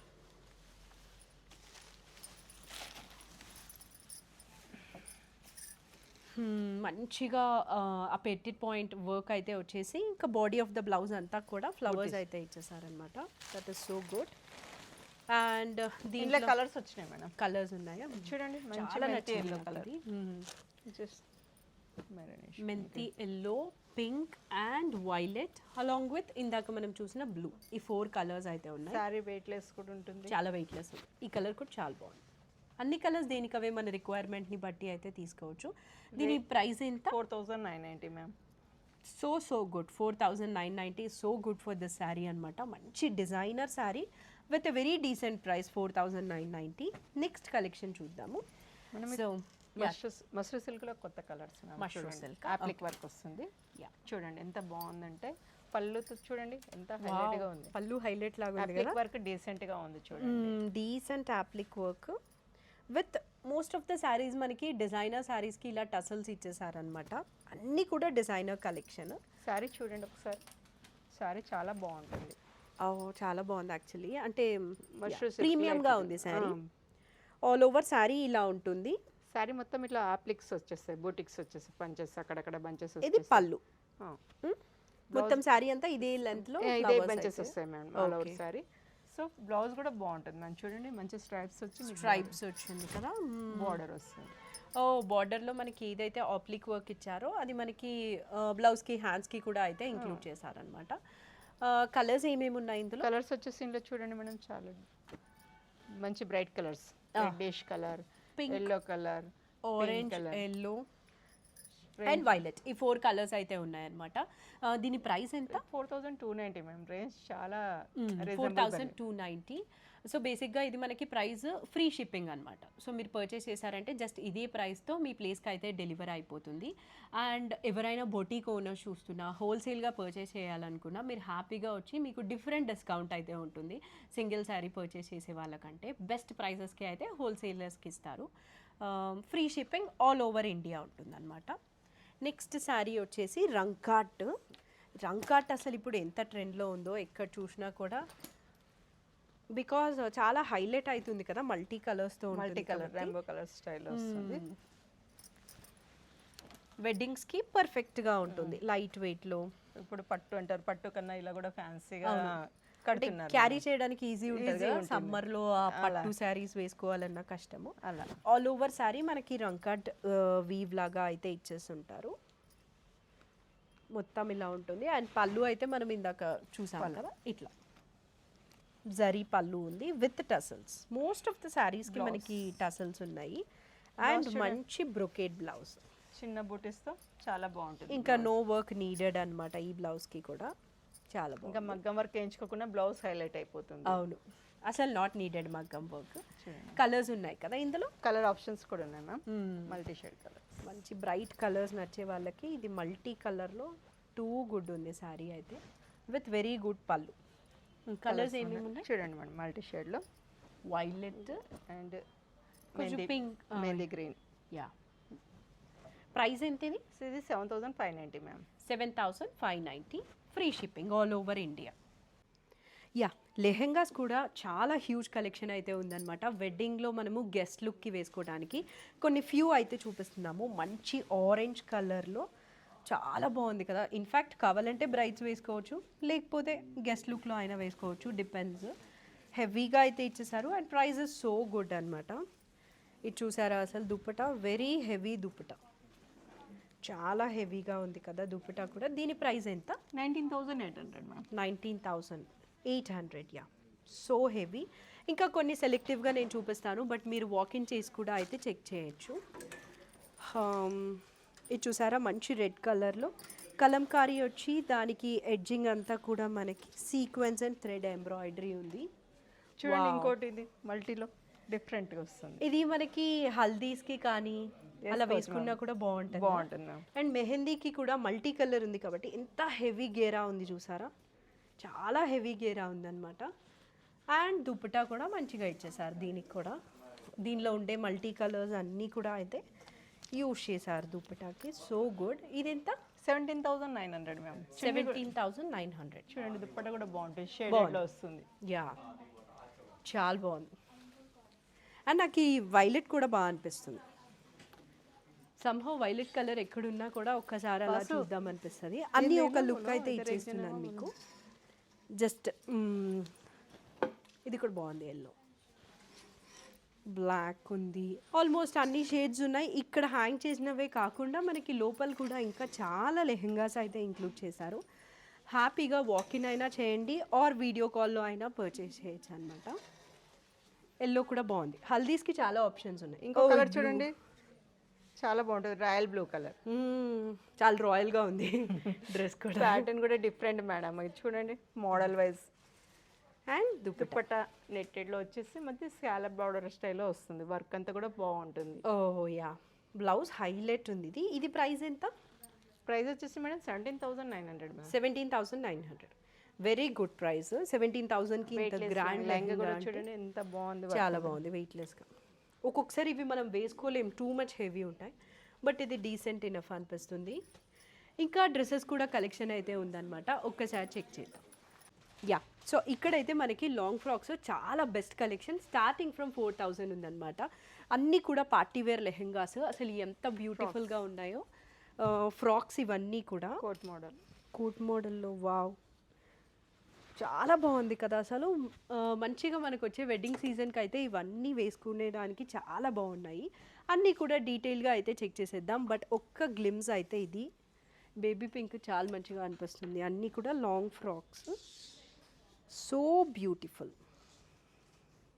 మంచిగా ఆ పెటిట్ పాయింట్ వర్క్ అయితే వచ్చేసి ఇంకా బాడీ ఆఫ్ ద బ్లౌజ్ అంతా కూడా ఫ్లవర్స్ అయితే ఇచ్చేసారనమాట. That is so good. And దీంట్లో కలర్స్ వచ్చినాయి మేడం. కలర్స్ ఉన్నాయా చూడండి, చాలా నచ్చింది కలర్. మెంతి yellow, pink and violet along with ఇందాక మనం చూసిన బ్లూ, ఈ 4 కలర్స్ అయితే ఉన్నాయి. సారీ వెయిట్లెస్ కూడా ఉంటుంది, చాలా వెయిట్లెస్. ఈ కలర్ కూడా చాలా బాగుంది. అన్ని కలర్స్ దేనికవే మన రిక్వైర్మెంట్ని బట్టి అయితే తీసుకోవచ్చు. దీని ప్రైస్ ఎంత? 4,990 ma'am. So good. 4,990 so good for this sari అనమాట. మంచి designer sari with a very decent price, 4,990. Next collection చూద్దాము. సో మస్రూ సిల్క్లో కొత్త కలర్స్, మష్రూమ్ సిల్క్ అప్లిక్ వర్క్ వస్తుంది. చూడండి ఎంత బాగుందంటే, పళ్ళుతో చూడండి ఎంత హైలైట్ గా ఉంది. పళ్ళు హైలైట్ లాగా ఉంది కదా, వర్క్ డీసెంట్ గా ఉంది చూడండి. Decent అప్లిక్ work with most of the saris మనకి డిజైనర్ శారీస్కి ఇలా టసల్స్ ఇచ్చేసారనమాట. అన్నీ కూడా డిజైనర్ కలెక్షన్. శారీ చూడండి ఒకసారి, శారీ చాలా బాగుంటుంది. చాలా బాగుంది యాక్చువల్లీ, అంటే ప్రీమియంగా ఉంది శారీ. ఆల్ ఓవర్ శారీ ఇలా ఉంటుంది. శారీ మొత్తం ఇట్లా అప్లిక్స్ వచ్చేస్తాయి, బూటిక్స్ వచ్చేస్తాయి, పంచెస్ అక్కడక్కడ బంచెస్. ఇది పళ్ళు, మొత్తం శారీ అంతా ఇదే లెంత్ లో ఇదే బంచెస్ వస్తాయి madam all over sari. So blouse కూడా బాగుంటుంది మ్యామ్. చూడండి మంచి స్ట్రైప్స్ వచ్చింది కదా, బార్డర్ వస్తుంది. బార్డర్లో మనకి ఏదైతే ఆప్లిక్ వర్క్ ఇచ్చారో అది మనకి బ్లౌజ్కి హ్యాండ్స్కి కూడా అయితే ఇంక్లూడ్ చేశారనమాట. కలర్స్ ఏమేమి ఉన్నాయి ఇందులో? కలర్స్ వచ్చేసి ఇందులో చూడండి మేడం, చాలా మంచి bright colours, reddish colour, yellow colour, orange, yellow and violet, ఈ 4 కలర్స్ అయితే ఉన్నాయన్నమాట. దీని ప్రైస్ ఎంత? 4,290 మ్యామ్. రేంజ్ చాలా 4,290. సో బేసిక్గా ఇది మనకి ప్రైస్ ఫ్రీ షిప్పింగ్ అనమాట. సో మీరు పర్చేస్ చేశారంటే జస్ట్ ఇదే ప్రైస్తో మీ ప్లేస్కి అయితే డెలివరీ అయిపోతుంది. అండ్ ఎవరైనా బొటీక్ ఓనర్స్ చూస్తున్నా, హోల్సేల్గా పర్చేస్ చేయాలనుకున్నా మీరు హ్యాపీగా వచ్చి మీకు డిఫరెంట్ డిస్కౌంట్ అయితే ఉంటుంది. సింగిల్ శారీ పర్చేస్ చేసే వాళ్ళకంటే బెస్ట్ ప్రైజెస్కి అయితే హోల్సేలర్స్కి ఇస్తారు. Free shipping all over India ఉంటుందన్నమాట. నెక్స్ట్ శారీ వచ్చేసి రంకాట్ అసలు ఇప్పుడు ఎంత ట్రెండ్లో ఉందో, ఎక్కడ చూసినా కూడా, బికాజ్ చాలా హైలైట్ అవుతుంది కదా, మల్టీ కలర్స్తో, మల్టీ కలర్ రెయిన్బో కలర్ స్టైల్లో వస్తుంది. వెడ్డింగ్స్కి పర్ఫెక్ట్గా ఉంటుంది, లైట్ వెయిట్లో. ఇప్పుడు పట్టు అంటారు, పట్టు కన్నా ఇలా కూడా ఫ్యాన్సీగా క్యారీ చేయడానికి ఈజీ ఉంటుంది కదా, సమ్మర్లో ఆ పట్టు శారీస్ వేసుకోవాలన్న కష్టము. అలా ఆల్ ఓవర్ శారీ మనకి రంకాట్ వీవ్ లాగా అయితే ఇచ్చేస్తుంటారు. మొత్తం ఇలా ఉంటుంది. అండ్ పళ్ళు అయితే మనం ఇందాక చూసాం కదా, ఇట్లా జరీ పళ్ళు ఉంది with tassels. Most of the శారీస్కి మనకి టసల్స్ ఉన్నాయి. అండ్ మంచి బ్రొకేడ్ బ్లౌజ్, చిన్న బూటీస్తో చాలా బాగుంటుంది. ఇంకా నో వర్క్ నీడెడ్ అన్నమాట ఈ బ్లౌజ్కి కూడా. చాలా బాగుంది. ఇంకా మగ్గం వర్క్ వేయించుకోకుండా బ్లౌజ్ హైలైట్ అయిపోతుంది. అవును, అసలు నాట్ నీడెడ్ మగ్గం వర్క్. కలర్స్ ఉన్నాయి కదా ఇందులో, కలర్ ఆప్షన్స్ కూడా ఉన్నాయి మ్యామ్, మల్టీ షేడ్ కలర్. మంచి బ్రైట్ కలర్స్ నచ్చే వాళ్ళకి ఇది మల్టీ కలర్లో టూ గుడ్ ఉంది శారీ అయితే, విత్ వెరీ గుడ్ పళ్ళు. కలర్స్ ఏమేమి ఉన్నాయి చూడండి మేడం, మల్టీ షేడ్లో వైలెట్ అండ్ కొంచెం pink, mehndi green. Yeah. Price ఎంత ఇది? ఇది 7590 ma'am. 7590, free shipping all over India. Yeah, lehengas కూడా చాలా హ్యూజ్ కలెక్షన్ అయితే ఉందన్నమాట. వెడ్డింగ్లో మనము గెస్ట్ లుక్కి వేసుకోవడానికి కొన్ని ఫ్యూ అయితే చూపిస్తున్నాము. మంచి ఆరెంజ్ కలర్లో చాలా బాగుంది కదా. ఇన్ఫ్యాక్ట్ కావాలంటే బ్రైడ్స్ వేసుకోవచ్చు, లేకపోతే గెస్ట్ లుక్లో అయినా వేసుకోవచ్చు, డిపెండ్స్. హెవీగా అయితే ఇచ్చేసారు and price is so good అనమాట. ఇది చూసారా అసలు దుప్పట, వెరీ హెవీ దుప్పట, చాలా హెవీగా ఉంది కదా దుప్పట కూడా. దీని ప్రైస్ ఎంత? 19,800 మ్యామ్. 19,800. Yeah, so heavy. ఇంకా కొన్ని సెలెక్టివ్గా నేను చూపిస్తాను, బట్ మీరు వాకిన్ చేసి కూడా అయితే చెక్ చేయొచ్చు. ఇది చూసారా మంచి రెడ్ కలర్లో కలంకారీ వచ్చి దానికి ఎడ్జింగ్ అంతా కూడా మనకి సీక్వెన్స్ అండ్ థ్రెడ్ ఎంబ్రాయిడరీ ఉంది. చూడండి ఇంకోటి ఇది మల్టీలో డిఫరెంట్గా వస్తుంది. ఇది మనకి హల్దీస్కి కానీ అలా వేసుకున్నా కూడా బాగుంటుంది. బాగుంటుంది. అండ్ మెహందీకి కూడా మల్టీ కలర్ ఉంది కాబట్టి ఎంత హెవీ గేరా ఉంది చూసారా, చాలా హెవీ గేరా ఉందన్నమాట. అండ్ దుప్పటా కూడా మంచిగా ఇచ్చేసారు దీనికి కూడా. దీనిలో ఉండే మల్టీ కలర్స్ అన్నీ కూడా అయితే యూజ్ చేశారు దుప్పటాకి. So good. ఇది ఎంత? 17,900 మ్యామ్. 17,900. చూడండి దుప్పట కూడా బాగుంటుంది, షేడెడ్లో వస్తుంది. యా, చాలా బాగుంది. అండ్ నాకు ఈ వైలెట్ కూడా బాగా అనిపిస్తుంది. సంహౌ వైలెట్ కలర్ ఎక్కడున్నా కూడా ఒక్కసారి అలా చూద్దాం అనిపిస్తుంది. అన్నీ ఒక లుక్ అయితే ఇచ్చేస్తున్నాను మీకు. జస్ట్ ఇది కూడా బాగుంది, ఎల్లో బ్లాక్ ఉంది, ఆల్మోస్ట్ అన్ని షేడ్స్ ఉన్నాయి. ఇక్కడ హ్యాంగ్ చేసినవే కాకుండా మనకి లోపల కూడా ఇంకా చాలా లెహెంగాస్ అయితే ఇంక్లూడ్ చేశారు. హ్యాపీగా వాకిన్ అయినా చేయండి ఆర్ వీడియో కాల్లో అయినా పర్చేస్ చేయొచ్చు అనమాట. ఎల్లో కూడా బాగుంది. హల్దీస్కి చాలా ఆప్షన్స్ ఉన్నాయి. ఇంకో కలర్ చూడండి, చాలా బాగుంటుంది, రాయల్ బ్లూ కలర్. చాలా రాయల్గా ఉంది డ్రెస్ కూడా. ప్యాటర్న్ కూడా డిఫరెంట్ మేడం, ఇది చూడండి మోడల్ వైజ్. అండ్ దుప్పట్ట నెట్టెడ్లో వచ్చేసి మధ్య స్కాలప్ బార్డర్ స్టైల్లో వస్తుంది, వర్క్ అంతా కూడా బాగుంటుంది. ఓహో యా, బ్లౌజ్ హైలైట్ ఉంది. ఇది ఇది ప్రైస్ ఎంత? ప్రైస్ వచ్చేసి madam 17,900 madam. 17,900, very good price. 17,000కి ఇంత గ్రాండ్ లెహంగా కూడా చూడండి ఎంత బాగుంది, చాలా బాగుంది, వెయిట్లెస్గా. ఒక్కొక్కసారి ఇవి మనం వేసుకోలేం, టూ మచ్ హెవీ ఉంటాయి, బట్ ఇది డీసెంట్ ఇనఫ్ అనిపిస్తుంది. ఇంకా డ్రెస్సెస్ కూడా కలెక్షన్ అయితే ఉందన్నమాట, ఒక్కసారి చెక్ చేద్దాం. యా, సో ఇక్కడైతే మనకి లాంగ్ ఫ్రాక్స్ చాలా బెస్ట్ కలెక్షన్, స్టార్టింగ్ ఫ్రమ్ 4,000 ఉందన్నమాట. అన్నీ కూడా పార్టీ వేర్ లెహెంగాస్, అసలు ఎంత బ్యూటిఫుల్గా ఉన్నాయో ఫ్రాక్స్ ఇవన్నీ కూడా. కోట్ మోడల్లో వావ్, చాలా బాగుంది కదా అసలు. మంచిగా మనకు వచ్చే వెడ్డింగ్ సీజన్కి అయితే ఇవన్నీ వేసుకునేదానికి చాలా బాగున్నాయి. అన్నీ కూడా డీటెయిల్గా అయితే చెక్ చేసేద్దాం. బట్ ఒక్క గ్లిమ్స్ అయితే ఇది బేబీ పింక్ చాలా మంచిగా అనిపిస్తుంది. అన్నీ కూడా లాంగ్ ఫ్రాక్స్, సో బ్యూటిఫుల్,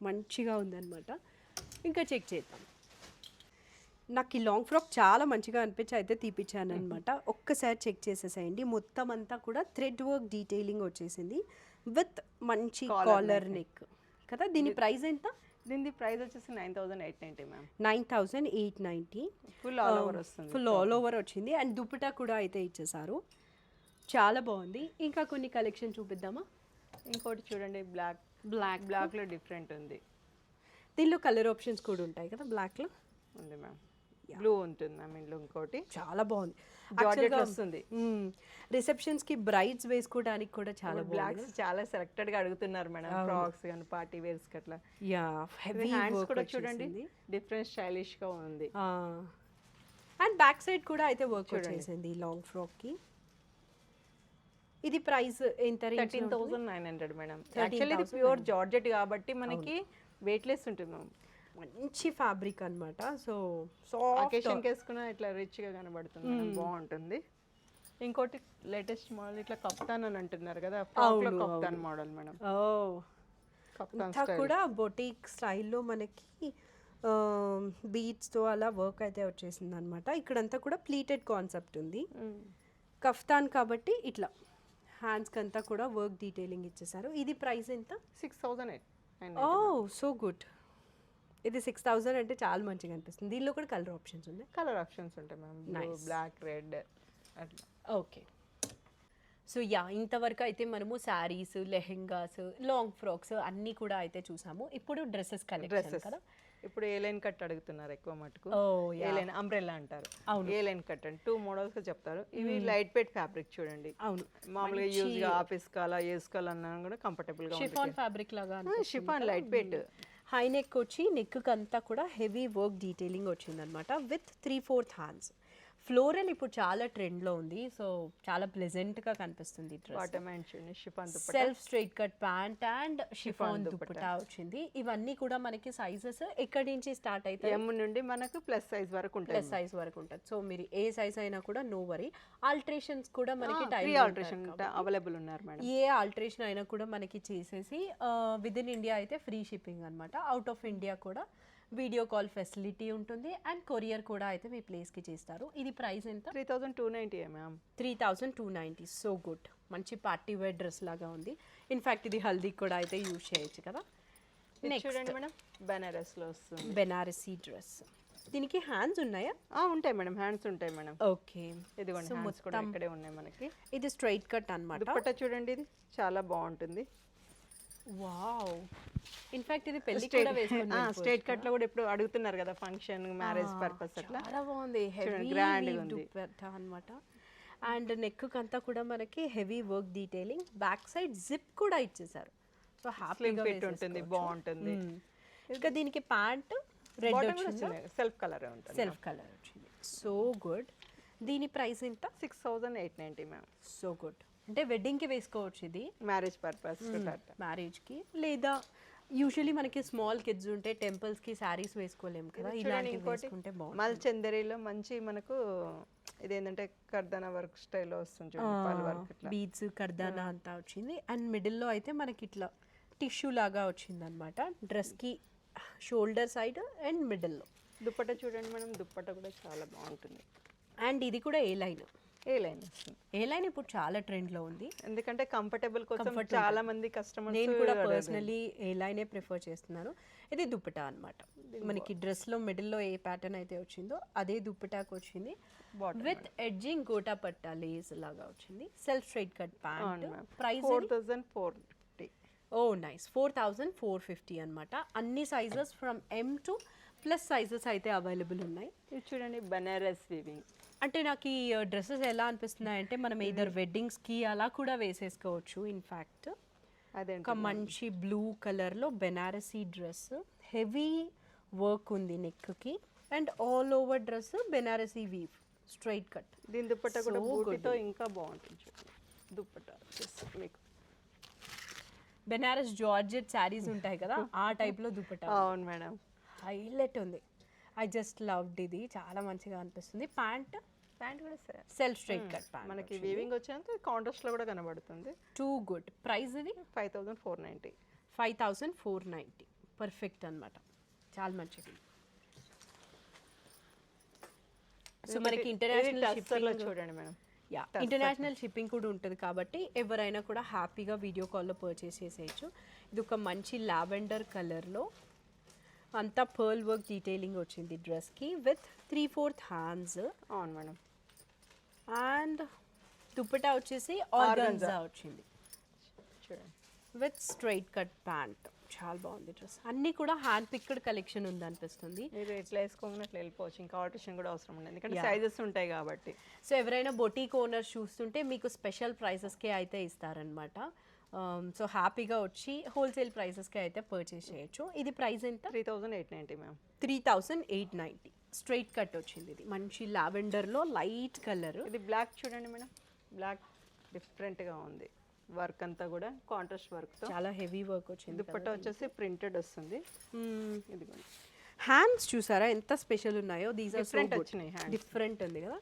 మంచిగా ఉందన్నమాట. ఇంకా చెక్ చేద్దాం. నాకు ఈ లాంగ్ ఫ్రాక్ చాలా మంచిగా అనిపించి అయితే తీపిచ్చాను అనమాట. ఒక్కసారి చెక్ చేసేసేయండి. మొత్తం అంతా కూడా థ్రెడ్ వర్క్ డీటెయిలింగ్ వచ్చేసింది విత్ మంచి కాలర్ నెక్ కదా. దీని ప్రైస్ ఎంత? దీని ప్రైస్ వచ్చేసి 9,890 మ్యామ్. 9,890, ఫుల్ ఆల్ ఓవర్ వస్తుంది, ఫుల్ ఆల్ ఓవర్ వచ్చింది. అండ్ దుపట్టా కూడా అయితే ఇచ్చేసారు, చాలా బాగుంది. ఇంకా కొన్ని కలెక్షన్ చూపిద్దామా? ఇంకోటి చూడండి, బ్లాక్లో డిఫరెంట్ ఉంది. దీనిలో కలర్ ఆప్షన్స్ కూడా ఉంటాయి కదా. బ్లాక్లో ఉంది మ్యామ్, బ్లూ ఉంటుంది మ్యామ్. ఇందులో ఇంకోటి చాలా బాగుంది, జార్జెట్ వస్తుంది. రిసెప్షన్స్ కి బ్రైడ్స్ వేసుకోవడానికి కూడా చాలా బ్లాక్స్ చాలా సెలెక్టెడ్ గా అడుగుతున్నారు మేడం, ఫ్రాక్స్ కానీ పార్టీ వేర్స్ కి అట్లా. యా, హెవీ హ్యాండ్స్ కూడా చూడండి డిఫరెంట్ స్టైలిష్ గా ఉంది. అండ్ బ్యాక్ సైడ్ కూడా అయితే వర్క్ వచ్చేసింది లాంగ్ ఫ్రాక్ కి. ఇది ప్రైస్ ఎంత? 13,900 మేడం. యాక్చువల్లీ ఇది ప్యూర్ జార్జెట్ కాబట్టి మనకి వెయిట్లెస్ ఉంటుంది మ్యామ్. మంచి ఫ్యాబ్రిక్ అన్నమాట. సో అకేషన్ వేసుకున్నా ఇట్లా రిచ్ గా కనబడుతుంది, బాగుంటుంది. ఇంకోటి లేటెస్ట్ మోడల్ ఇట్లా కప్తాన్ అని అంటున్నారు కదా, కప్తాన్ మోడల్ మేడం. అంతా కూడా బొటిక్ స్టైల్లో మనకి బీట్స్తో అలా వర్క్ అయితే వచ్చేసింది అనమాట. ఇక్కడంతా కూడా ప్లీటెడ్ కాన్సెప్ట్ ఉంది. కఫ్తాన్ కాబట్టి ఇట్లా హ్యాండ్స్కి అంతా కూడా వర్క్ డీటెయిలింగ్ ఇచ్చేసారు. ఇది ప్రైస్ ఎంత? 6,008. ఓ సో గుడ్. ఇది 6,000 అంటే చాలా మంచిగా అనిపిస్తుంది. దీనిలో కూడా కలర్ ఆప్షన్స్ ఉన్నాయి. కలర్ ఆప్షన్స్ ఉంటాయి మ్యామ్, బ్లూ, బ్లాక్, రెడ్ అట్లా. ఓకే. సో యా, ఇంతవరకు అయితే మనము శారీస్, లెహెంగాస్, లాంగ్ ఫ్రాక్స్ అన్నీ కూడా అయితే చూసాము. ఇప్పుడు డ్రెస్సెస్ కలెక్షన్ కదా. ఇప్పుడు ఏ లైన్ కట్ అడుగుతున్నారు ఎక్కువ మటుకు. Oh, ఏ లైన్ అంబ్రెల్లా అంటారు. ఏ లైన్ కట్ అంటే 2 మోడల్స్ చెప్తారు. ఇవి లైట్ వెయిట్ ఫ్యాబ్రిక్ చూడండి. అవును, మామూలుగా యూజ్ గా ఆఫీస్ కాలా వేసుకోవాలన్నా కూడా కంఫర్టబుల్ గా ఉంటుంది. షిఫాన్ ఫ్యాబ్రిక్ లాగా chiffon light weight. High neck వచ్చి నెక్ అంతా కూడా హెవీ వర్క్ డీటెయిలింగ్ వచ్చిందనమాట విత్ 3/4 హ్యాండ్స్. ఫ్లోరల్ ఇప్పుడు చాలా ట్రెండ్లో ఉంది. సో చాలా ప్లెజెంట్గా కనిపిస్తుంది డ్రెస్. బాటమ్ అండ్ చూడండి chiffon dupatta, self straight cut pant and chiffon dupatta వచ్చింది. ఇవన్నీ కూడా మనకి సైజెస్ ఎక్కడి నుంచి స్టార్ట్ అవుతాయి? ఎం నుండి మనకు ప్లస్ సైజ్ వరకు ఉంటుంది. ప్లస్ సైజ్ వరకు ఉంటుంది. సో మీరు ఏ సైజ్ అయినా కూడా నో వరీ. ఆల్టరేషన్స్ కూడా మనకి ఫ్రీ ఆల్టరేషన్ అవైలబుల్ ఉన్నారు మేడం. ఏ ఆల్టరేషన్ అయినా కూడా మనకి చేసేసి విత్ ఇన్ ఇండియా అయితే ఫ్రీ షిప్పింగ్ అనమాట. అవుట్ ఆఫ్ ఇండియా కూడా వీడియో కాల్ ఫెసిలిటీ ఉంటుంది అండ్ కొరియర్ కూడా అయితే మీ ప్లేస్కి చేస్తారు. ఇది ప్రైస్ ఎంత? 3,290 మ్యామ్. 3,290. So good. మంచి పార్టీ వేర్ డ్రెస్ లాగా ఉంది. ఇన్ఫ్యాక్ట్ ఇది హల్దీ కూడా అయితే యూజ్ చేయొచ్చు కదా. చూడండి మేడం, బెనారస్ లో వస్తుంది. బెనారసీ డ్రెస్. దీనికి హ్యాండ్స్ ఉన్నాయా? ఉంటాయి మేడం, హ్యాండ్స్ ఉంటాయి మేడం. ఓకే, ఇదిగోండి హ్యాండ్స్ కూడా ఇక్కడే ఉన్నాయి మనకి. ఇది స్ట్రైట్ కట్ అన్నమాట. దుపట్టా చూడండి, ఇది చాలా బాగుంటుంది. వావ్, ఇన్ఫాక్ట్ ఇది పెళ్లి కూడా వేసుకొని స్ట్రైట్ కట్ లో కూడా ఇప్పుడు అడుగుతున్నారు కదా, ఫంక్షన్ మ్యారేజ్ పర్పస్ అట్లా. చాలా బాగుంది, హెవీ గ్రాండ్ ఉంది దుపట్టా అన్నమాట. అండ్ నెక్ అంతా కూడా మనకి heavy work detailing, back side zip కూడా ఇచ్చేసారు. సో హ్యాపీగా ఫిట్ ఉంటుంది, బాగుంటుంది. ఇంకా దీనికి ప్యాంట్ రెడ్ వచ్చింది, సెల్ఫ్ కలర్ ఉంటుంది. సెల్ఫ్ కలర్ వచ్చింది. So good. దీని ప్రైస్ ఎంత? 6,890 మ్యామ్. So good. అంటే వెడ్డింగ్కి వేసుకోవచ్చు ఇది, మ్యారేజ్ పర్పస్, మ్యారేజ్కి. లేదా యూజువలీ మనకి స్మాల్ కిడ్స్ ఉంటే టెంపుల్స్కి శారీస్ వేసుకోలేము కదా, ఇలాంటివి వేసుకుంటే బాగుంటుంది. మల్ చందరిలో మంచి మనకు ఇదేంటంటే కర్దానా వర్క్ స్టైల్లో వస్తుంది చూడండి, బీడ్స్ కర్దానా అంతా వచ్చింది. అండ్ మిడిల్లో అయితే మనకి ఇట్లా టిష్యూ లాగా వచ్చింది అనమాట డ్రెస్కి, షోల్డర్ సైడ్ అండ్ మిడిల్లో. దుపట్టా చూడండి మేడం, దుపట్టా కూడా చాలా బాగుంటుంది. అండ్ ఇది కూడా ఏ లైన్, ఏ లైన్ వస్తుంది. ఏ లైన్ ఇప్పుడు చాలా ట్రెండ్లో ఉంది. ఎందుకంటే కంఫర్టబుల్ కోసం చాలా మంది కస్టమర్స్, నేను కూడా పర్సనలీ ఏ లైనే ప్రిఫర్ చేస్తున్నాను. ఇది దుపట్టా అన్నమాట. మనకి డ్రెస్లో మిడిల్లో ఏ ప్యాటర్న్ అయితే వచ్చిందో అదే దుపట్టాకి వచ్చింది with edging gota patta lace లాగా వచ్చింది. Self straight cut pant. Price 4,450. Oh nice, 4,450 అన్నమాట. అన్ని sizes from M to plus sizes అయితే అవైలబుల్ ఉన్నాయి. ఇది చూడండి బెనారస్ వీవింగ్. అంటే నాకు ఈ డ్రెస్సెస్ ఎలా అనిపిస్తున్నాయి అంటే మనం ఇద్దరు వెడ్డింగ్స్కి అలా కూడా వేసేసుకోవచ్చు. ఇన్ఫ్యాక్ట్ అదే ఒక మంచి బ్లూ కలర్లో బెనారసీ డ్రెస్, హెవీ వర్క్ ఉంది నెక్కి and all over dress Banarasi weave straight cut. దీని దుపట్టా కూడా బూటీతో ఇంకా బాగుంటుంది. దుపట్టా మీకు బెనారస్ జార్జెట్ శారీస్ ఉంటాయి కదా ఆ టైప్లో దుపట్టా. అవును మేడం, హైలైట్ ఉంది. ఐ జస్ట్ లవ్డ్ ఇది, చాలా మంచిగా అనిపిస్తుంది. ప్యాంట్ కూడా సెల్ఫ్ స్ట్రైట్ కట్ ప్యాంట్ మనకి వీవింగ్ వచ్చేంత కాంట్రాస్ట్ లో కూడా కనబడుతుంది. Too good. ప్రైస్ ఇది 5,490. 5,490. పర్ఫెక్ట్ అన్నమాట, చాలా మంచిది. సో మనకి ఇంటర్నేషనల్ షిప్పింగ్ చూడండి మేడం, యా ఇంటర్నేషనల్ షిప్పింగ్ కూడా ఉంటుంది కాబట్టి ఎవరైనా కూడా హ్యాపీగా వీడియో కాల్లో పర్చేస్ చేసేయచ్చు. ఇది ఒక మంచి లావెండర్ కలర్లో అంతా పర్ల్ వర్క్ డీటెయిలింగ్ వచ్చింది డ్రెస్కి విత్ 3/4 హ్యాండ్స్. అవును మేడం. అండ్ దుపట్టా వచ్చేసి ఆర్గన్జా వచ్చింది చూడండి విత్ స్ట్రైట్ కట్ ప్యాంట్. చాలా బాగుంది డ్రెస్. అన్నీ కూడా హ్యాండ్ పిక్డ్ కలెక్షన్ ఉంది అనిపిస్తుంది. మీరు ఎట్లా వేసుకోకుండా అట్లా వెళ్ళిపోవచ్చు, ఇంకా ఆల్టరేషన్ కూడా అవసరం ఉండదు ఎందుకంటే సైజెస్ ఉంటాయి కాబట్టి. సో ఎవరైనా బొటీక్ ఓనర్స్ చూస్తుంటే మీకు స్పెషల్ ప్రైసెస్కే అయితే ఇస్తారనమాట. సో హ్యాపీగా వచ్చి హోల్సేల్ ప్రైసెస్కి అయితే పర్చేస్ చేయొచ్చు. ఇది ప్రైస్ ఎంత? 3,890 మ్యామ్. 3,890. స్ట్రైట్ కట్ వచ్చింది. ఇది మంచి లావెండర్లో లైట్ కలర్. ఇది బ్లాక్ చూడండి మేడం, బ్లాక్ డిఫరెంట్గా ఉంది. వర్క్ అంతా కూడా కాంట్రాస్ట్ వర్క్తో చాలా హెవీ వర్క్ వచ్చింది. దుపట్టా వచ్చేసి ప్రింటెడ్ వస్తుంది. ఇదిగోండి హ్యాండ్స్ చూసారా ఎంత స్పెషల్ ఉన్నాయో. దీస్ ఆర్ డిఫరెంట్ వచ్చినాయి, డిఫరెంట్ ఉంది కదా,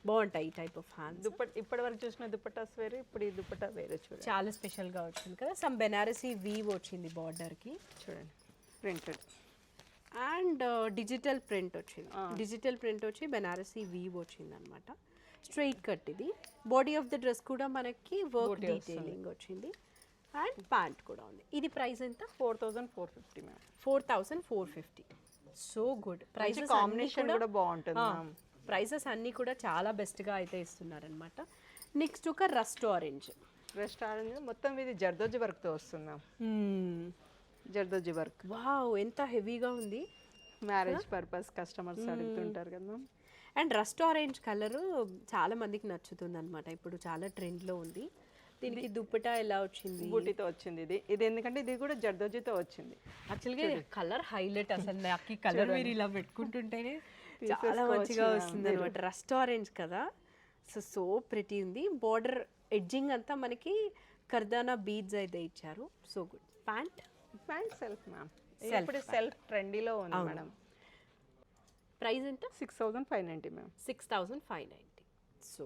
బాగుంటాయి ఈ టైప్ ఆఫ్ హ్యాండ్స్. దుపట్టా ఇప్పటి వరకు చూసిన దుపట్టాస్ వేరు, ఇప్పుడు ఈ దుపట్టా వేరే చూడండి, చాలా స్పెషల్గా వచ్చింది కదా. సమ్ బెనారసీ వీవ్ వచ్చింది బార్డర్కి చూడండి ప్రింటెడ్. అండ్ డిజిటల్ ప్రింట్ వచ్చింది. డిజిటల్ ప్రింట్ వచ్చి బెనారసీ వీవ్ వచ్చింది అనమాట. స్ట్రైట్ కట్ ఇది. బాడీ ఆఫ్ ద డ్రెస్ కూడా మనకి వర్క్ డీటెయిలింగ్ వచ్చింది. అండ్ ప్యాంట్ కూడా ఉంది. ఇది ప్రైస్ ఎంత? 4450 ma'am. 4450. So good. Prices combination కూడా బాగుంటుంది మ్యామ్. ప్రైసెస్ అన్నీ కూడా చాలా బెస్ట్గా అయితే ఇస్తున్నారనమాట. నెక్స్ట్ ఒక రస్ట్ ఆరెంజ్. రెస్టారెంట్ మొత్తం ఇది జర్దోజి వర్క్తో వస్తుంది మ్యామ్. జర్దోజి వర్క్. వావ్, ఎంత హెవీగా ఉంది. మ్యారేజ్ పర్పస్ కస్టమర్స్ అడుగుతుంటారు కదా ma'am. And rust orange colour చాలా మందికి నచ్చుతుంది అనమాట. ఇప్పుడు చాలా ట్రెండ్లో ఉంది. దీనికి దుప్పటా ఎలా వచ్చింది? బూటీతో వచ్చింది ఇది. ఇది ఎందుకంటే ఇది కూడా జర్దోజీతో వచ్చింది. యాక్చువల్గా కలర్ హైలైట్. అసలు నాకు ఈ కలర్ మీరు ఇలా పెట్టుకుంటుంటేనే చాలా మంచిగా వస్తుంది అనమాట. రస్ట్ ఆరెంజ్ కదా, సో ప్రిటీ ఉంది. బార్డర్ ఎడ్జింగ్ అంతా మనకి కర్దానా బీడ్స్ అయితే ఇచ్చారు. So good. Pant self ma'am. ఇప్పుడు సెల్ఫ్ ట్రెండీలో ఉంది మేడం. ప్రైస్ ఎంత? 6590 మ్యామ్. 6590. సో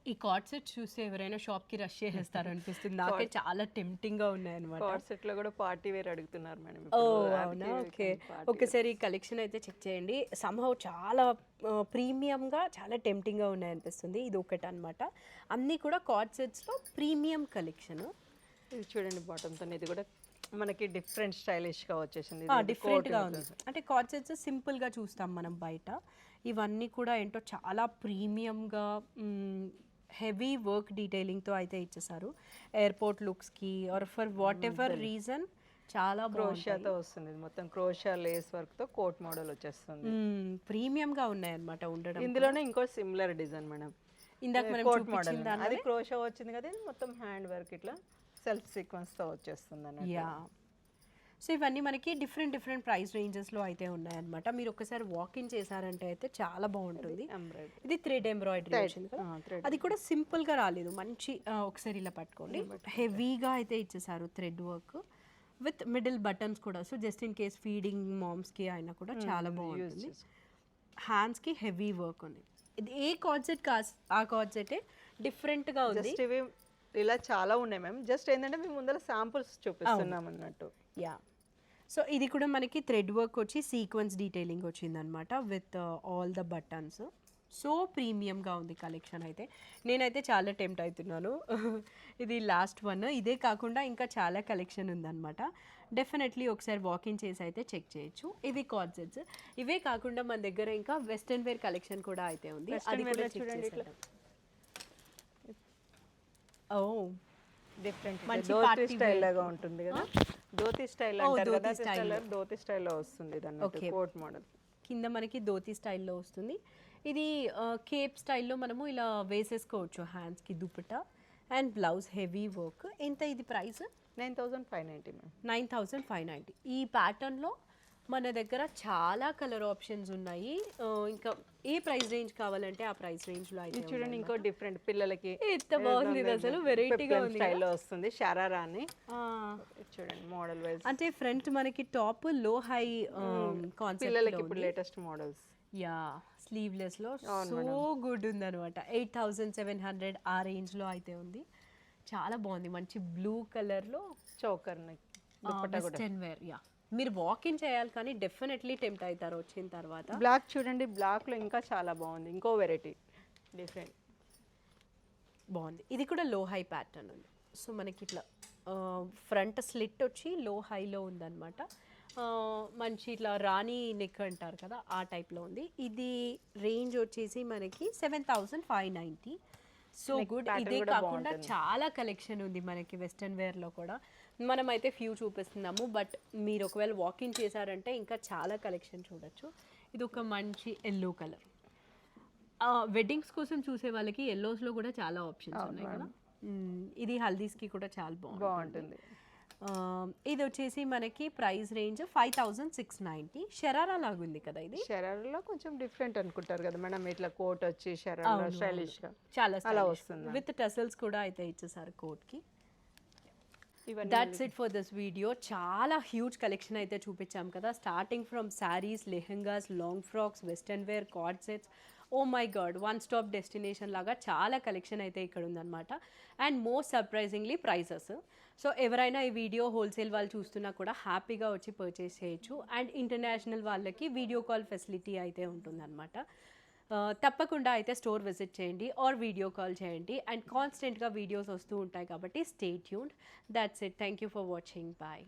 ఈ కార్డ్ సెట్ చూస్తే ఎవరైనా షాప్కి రష్ చేసేస్తారు అనిపిస్తుంది. నాకే చాలా టెంప్టింగ్గా ఉన్నాయి అనమాట. కార్డ్ సెట్లో కూడా పార్టీ వేర్ అడుగుతున్నారు మేడం. ఓ అవునా, ఓకే. ఒకసారి ఈ కలెక్షన్ అయితే చెక్ చేయండి. సంహౌ చాలా ప్రీమియంగా చాలా టెంప్టింగ్గా ఉన్నాయి అనిపిస్తుంది. ఇది ఒకటి అనమాట. అన్నీ కూడా కార్డ్ సెట్స్లో ప్రీమియం కలెక్షన్. ఇది చూడండి బాటమ్తో. ఇది కూడా మనకి డిఫరెంట్ స్టైలిష్గా వచ్చేసింది. డిఫరెంట్గా ఉంది. అంటే కార్డ్ సెట్స్ సింపుల్గా చూస్తాం మనం బయట. ఇవన్నీ కూడా ఏంటో చాలా ప్రీమియంగా హెవీ వర్క్ డీటెయిలింగ్తో అయితే ఇచ్చేసారు. ఎయిర్పోర్ట్ లుక్స్కి or for whatever reason చాలా క్రోషియాతో వస్తుంది. మొత్తం క్రోషియా లేస్ వర్క్తో కోట్ మోడల్ వచ్చేస్తుంది. ప్రీమియంగా ఉన్నాయన్నమాట ఉండడం. ఇందులోనే ఇంకో సిమిలర్ డిజైన్ మేడం. ఇందాక మనం కోట్ మోడల్ అది క్రోషియా వచ్చింది కదా, ఇది మొత్తం హ్యాండ్ వర్క్ ఇట్లా సెల్ఫ్ సీక్వెన్స్తో వచ్చేస్తుంది అన్నమాట. యా. సో ఇవన్నీ మనకి డిఫరెంట్ ప్రైస్ రేంజెస్లో అయితే ఉన్నాయన్నమాట. మీరు ఒకసారి వాకింగ్ చేశారంటే అయితే చాలా బాగుంటుంది. ఇది థ్రెడ్ ఎంబ్రాయిడరీ వచ్చింది కదా, అది కూడా సింపుల్గా రాలేదు. మంచి ఒకసారి ఇలా పట్టుకోండి, హెవీగా అయితే ఇచ్చేసారు thread work with middle buttons కూడా. So just in case feeding మామ్స్కి అయినా కూడా చాలా బాగుంటుంది. హ్యాండ్స్కి హెవీ వర్క్ ఉంది. ఇది ఏ కార్డ్సెట్ ఆ కార్డ్సెటే డిఫరెంట్గా ఉంది. ఇవి ఇలా చాలా ఉన్నాయి మ్యామ్. జస్ట్ ఏంటంటే మేము ముందర శాంపుల్స్ చూపిస్తున్నాం అన్నట్టు. యా. సో ఇది కూడా మనకి థ్రెడ్ వర్క్ వచ్చి సీక్వెన్స్ డీటెయిలింగ్ వచ్చిందనమాట with all the buttons. So ప్రీమియంగా ఉంది కలెక్షన్ అయితే. నేనైతే చాలా టెంప్ట్ అవుతున్నాను. ఇది లాస్ట్ వన్. ఇదే కాకుండా ఇంకా చాలా కలెక్షన్ ఉందన్నమాట. డెఫినెట్లీ ఒకసారి వాకింగ్ చేసి అయితే చెక్ చేయొచ్చు. ఇవి కార్డ్ సెట్స్. ఇవే కాకుండా మన దగ్గర ఇంకా వెస్ట్రన్ వేర్ కలెక్షన్ కూడా అయితే ఉంది. అది కూడా చూడండి. ఓ డిఫరెంట్ ధోతి స్టైల్ లాగా ఉంటుంది కదా. ధోతి స్టైల్ అంటారు కదా, ధోతి స్టైల్లో వస్తుంది ఇది కోట్ మోడల్. కింద మనకి ధోతి స్టైల్లో వస్తుంది. ఇది కేప్ స్టైల్లో మనము ఇలా వేసేసుకోవచ్చు హ్యాండ్స్కి dupatta. And blouse heavy work. ఎంత ఇది ప్రైస్? 9590 మ్యామ్. 9590. ఈ ప్యాటర్న్లో మన దగ్గర చాలా కలర్ ఆప్షన్స్ ఉన్నాయి. ఇంకా ఏ ప్రైస్ రేంజ్ కావాలంటే ఆ ప్రైస్ రేంజ్లో అయితే చూడండి. ఇంకో డిఫరెంట్ పిల్లలకి ఎంత బాగుంది అసలు, వెరైటీగా ఉంది. స్టైల్లో వస్తుంది షరారా అని. చూడండి మోడల్ వైజ్. అంటే ఫ్రంట్ మనకి టాప్ లో హై కాన్సెప్ట్ పిల్లలకి ఇప్పుడు లేటెస్ట్ మోడల్స్. యా, స్లీవ్లెస్ లో సో గుడ్ ఉంది అనమాట. 8700 ఆ రేంజ్ లో అయితే ఉంది. చాలా బాగుంది. మంచి బ్లూ కలర్ లో చోకర్ వెస్టర్న్ వేర్. యా, మీరు వాకింగ్ చేయాలి కానీ డెఫినెట్లీ టెంప్ట్ అవుతారు వచ్చిన తర్వాత. బ్లాక్ చూడండి, బ్లాక్ లో ఇంకా చాలా బాగుంది. ఇంకో వెరైటీ డిఫరెంట్ బాగుంది. ఇది కూడా లో హై ప్యాటర్న్ ఉంది. సో మనకి ఇట్లా ఫ్రంట్ స్లిట్ వచ్చి లో హైలో ఉందన్నమాట. మంచి ఇట్లా రాణి నెక్ అంటారు కదా, ఆ టైప్లో ఉంది. ఇది రేంజ్ వచ్చేసి మనకి 7590. So good. ఇదే కాకుండా చాలా కలెక్షన్ ఉంది మనకి వెస్ట్రన్ వేర్లో కూడా. మనమైతే ఫ్యూ చూపిస్తున్నాము, బట్ మీరు ఒకవేళ వాకింగ్ చేశారంటే ఇంకా చాలా కలెక్షన్ చూడొచ్చు. ఇది ఒక మంచి ఎల్లో కలర్. వెడ్డింగ్స్ కోసం చూసే వాళ్ళకి ఎల్లోస్లో కూడా చాలా ఆప్షన్స్ ఉన్నాయి కదా. ఇది హల్దీస్కి కూడా చాలా బాగుంటుంది. ఇది వచ్చేసి మనకి ప్రైస్ రేంజ్ 5690. షరారా లాగుంది కదా ఇది. షరారాలో కొంచెం డిఫరెంట్ అనుకుంటారు కదా మేడం, ఇట్లా కోట్ వచ్చి షరారా స్టైలిష్ గా చాలా అలా వస్తుంది. విత్ టసల్స్ కూడా అయితే ఇచ్చేసారు కోట్ కి. ఇవన్నీ that's it for this video. చాలా హ్యూజ్ కలెక్షన్ అయితే చూపించాం కదా, starting from saris, lehengas, long frocks, western wear, coord sets. Oh my God, one stop destination లాగా చాలా కలెక్షన్ అయితే ఇక్కడ ఉందన్నమాట. And most surprisingly prices. So ఎవరైనా ఈ వీడియో హోల్సేల్ వాళ్ళు చూస్తున్నా కూడా హ్యాపీగా వచ్చి పర్చేస్ చేయొచ్చు. అండ్ ఇంటర్నేషనల్ వాళ్ళకి వీడియో కాల్ ఫెసిలిటీ అయితే ఉంటుందన్నమాట. తప్పకుండా అయితే స్టోర్ విజిట్ చేయండి ఆర్ వీడియో కాల్ చేయండి. అండ్ కాన్స్టెంట్గా వీడియోస్ వస్తూ ఉంటాయి కాబట్టి stay tuned. That's it. Thank you for watching. Bye.